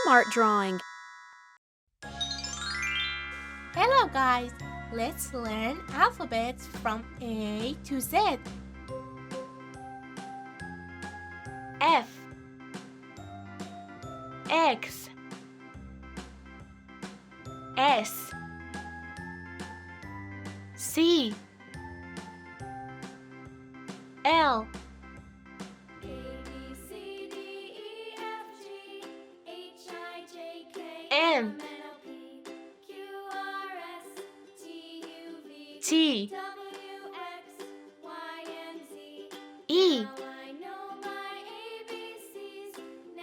art drawing. Hello guys, let's learn alphabets from A to Z. F, X, S, C, L, M, T, E,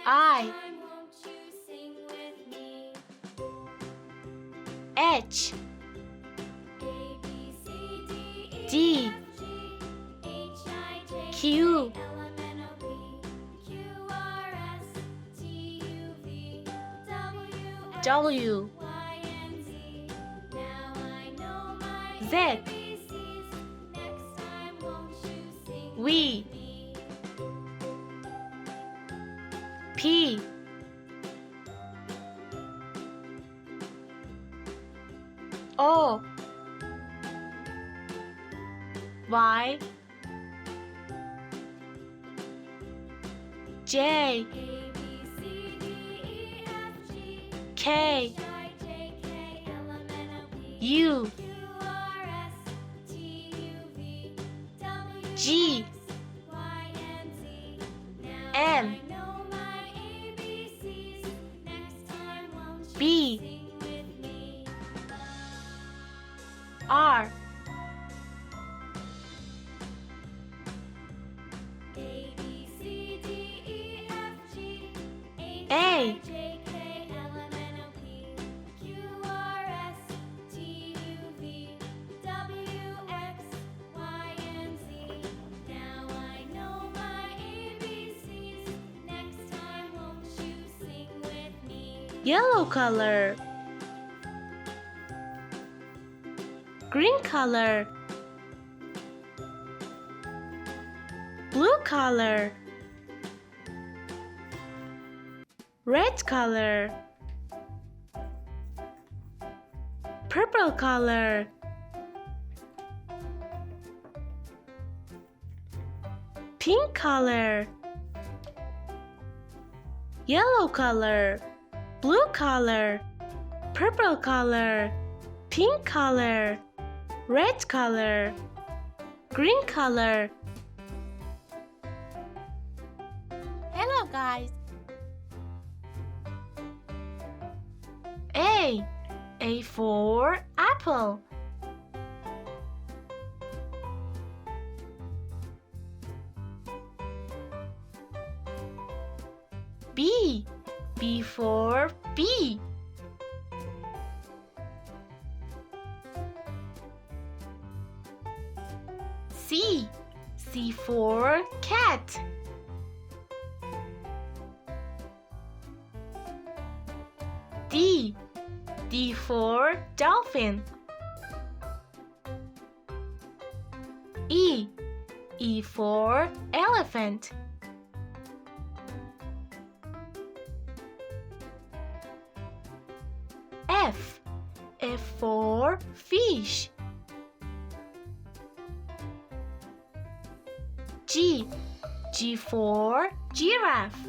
I, H, D, Q, W, Z, V, P, O, Y, J, K, U, G, M, B, R, A, yellow color, green color, blue color, red color, purple color, pink color, yellow color, blue color, purple color, pink color, red color, green color. Hello guys. A for apple. B for bee. C for cat. D for dolphin. E for elephant. F for fish. G for giraffe.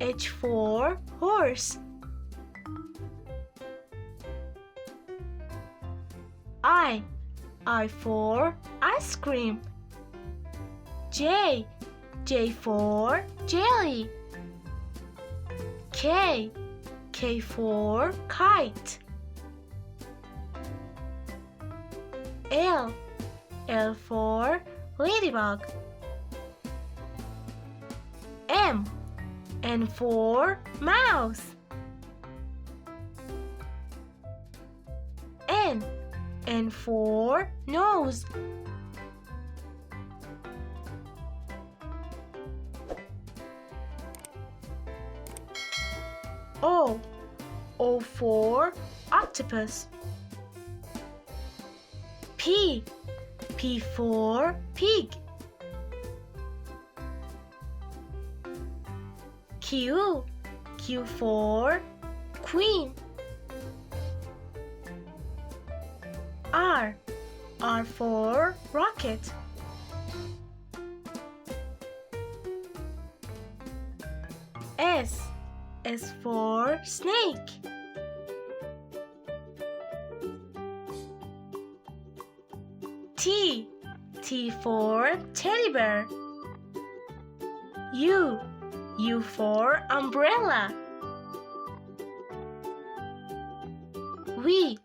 H for horse. I for ice cream. J for jelly. K for kite. L for ladybug. M for mouse. N for nose. O for octopus. P for pig. Q. Q for queen. R. R for rocket. S. S for snake. T. T for teddy bear. U. U for umbrella. V.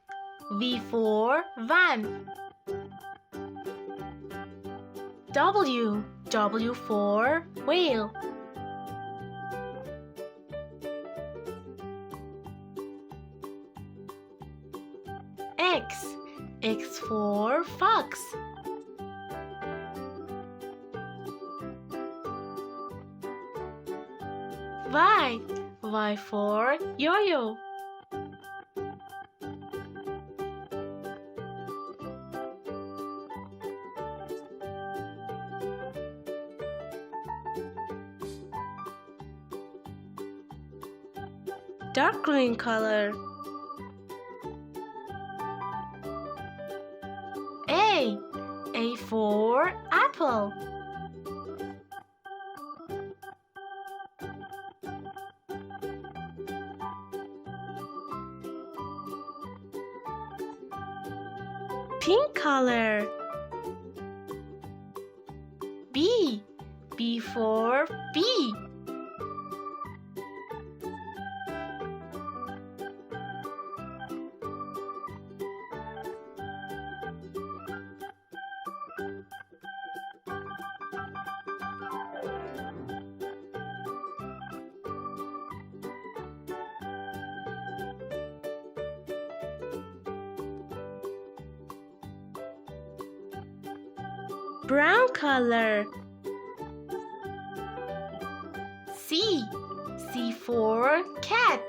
V for van. W. W for whale. X. X for fox. Y. Y for yo-yo. Dark green color. A. A for apple. Pink color. B. B for bee. Brown color. C. C for cat.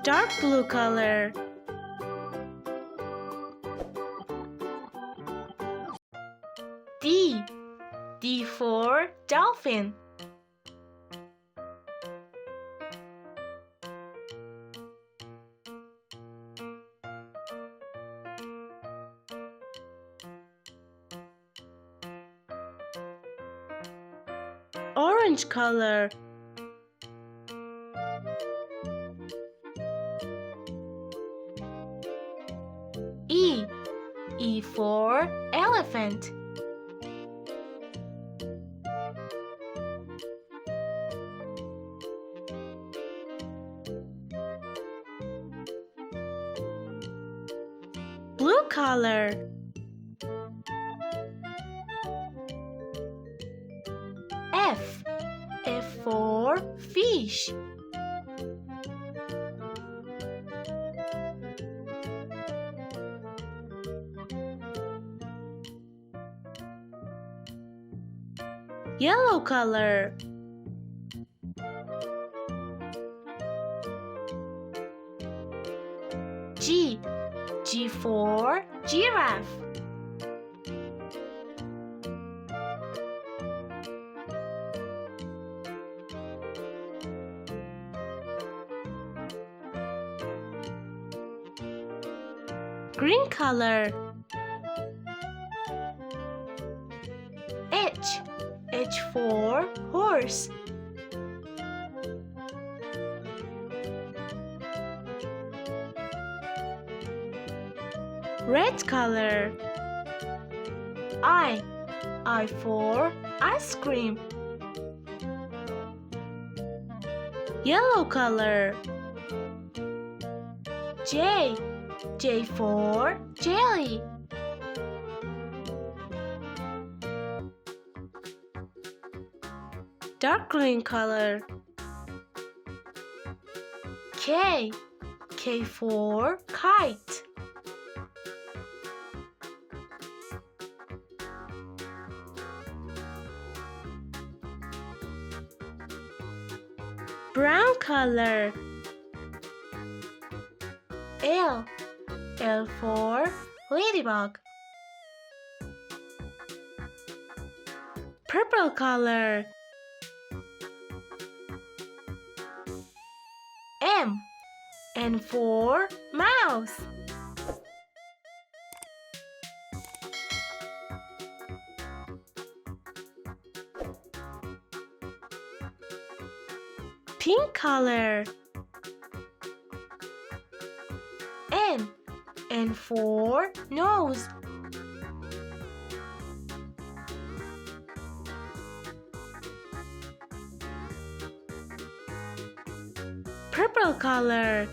Dark blue color. D. D for dolphin. Orange color. E. E for elephant. Blue color. F. F for fish. Yellow color. G. G for giraffe. Green color. H. H for horse. Red color. I. I for ice cream. Yellow color. J. J for jelly. Dark green color. K. K for kite. Brown color. L. L for ladybug. Purple color. M. N for mouse. Pink color. N. N for nose. Purple color.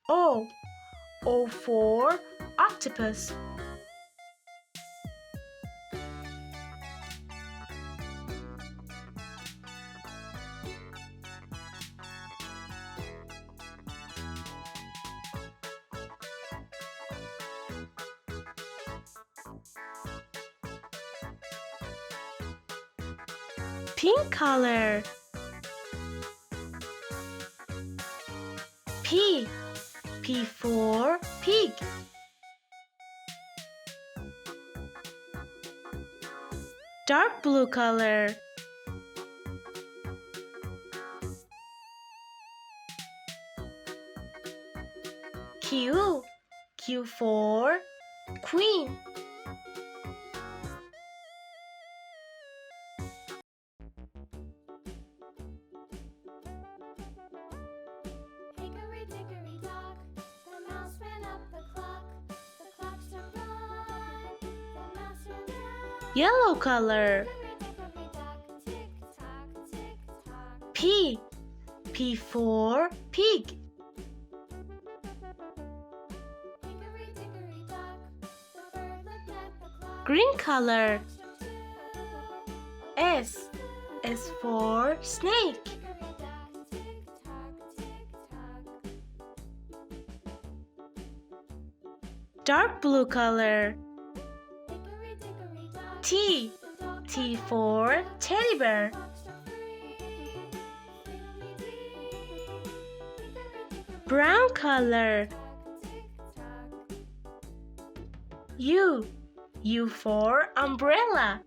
O. O for octopus. Pink color. P. P for pig. Dark blue color. Q. Q for queen. Hickory-dickory-dock, the mouse ran up the clock. The clock struck one, the mouse ran down. Yellow color. Hickory-dickory-dock, tick-tock, tick-tock. P. P for pig. Hickory-dickory-dock, the bird looked at the clock. Green color. Struck two, S. S for snake. hickory-dock, tick-tock, tick-tock. Dark blue color. Hickory-dickory-dock, T. the dog T for teddy bear. clock struck three. Fiddly-dee, hickory-dickory-dock, Brown color. tick-tock. U. U for umbrella.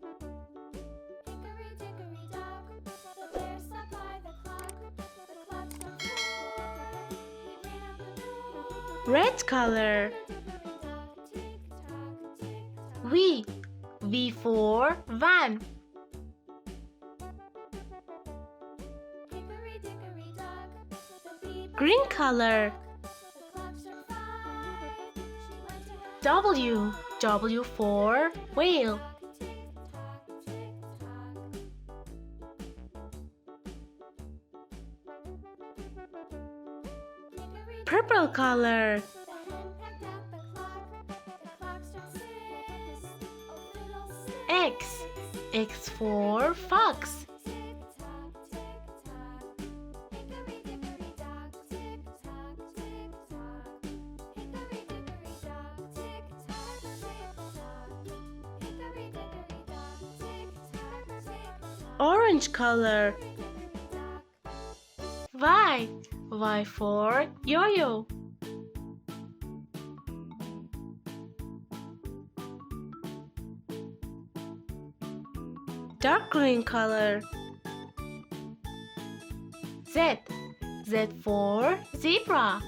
Hickory-dickory-dock, the bear sat by the clock. The clock struck four. He ran out the door. Red color. Hickory-dickory-dock, tick-tock, tick-tock. V. V for van. Hickory-dickory-dock, the bee buzzed Green around the color. clock. The clock struck five. She went to her W. W for whale. tick-tock, tick-tock. Hickory-dickory-dock, Purple color. the hen pecked at the clock. The clock struck six. Oh, fiddlesticks. X. X for fox. Tick-tock, tick-tock. Hickory-dickory-dock, tick-tock, tick-tock. Hickory-dickory-dock, tick-tock, tick-tock. Hickory-dickory-dock, tick-tock, tick-tock. Orange color. Hickory-dickory-dock, Y. Y for yo-yo. Dark green color. Z. Z for zebra.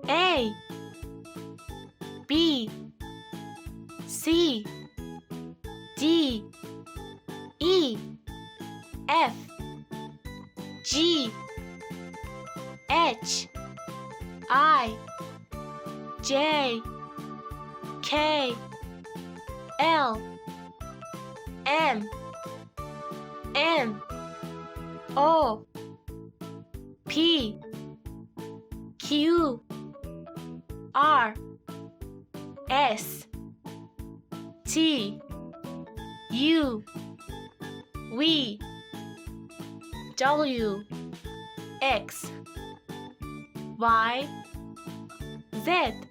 A. B. C. D. E. F. G. H. I. J. K. L. M. N. O. P. Q. R. S. T. U, V, W, X, Y, Z.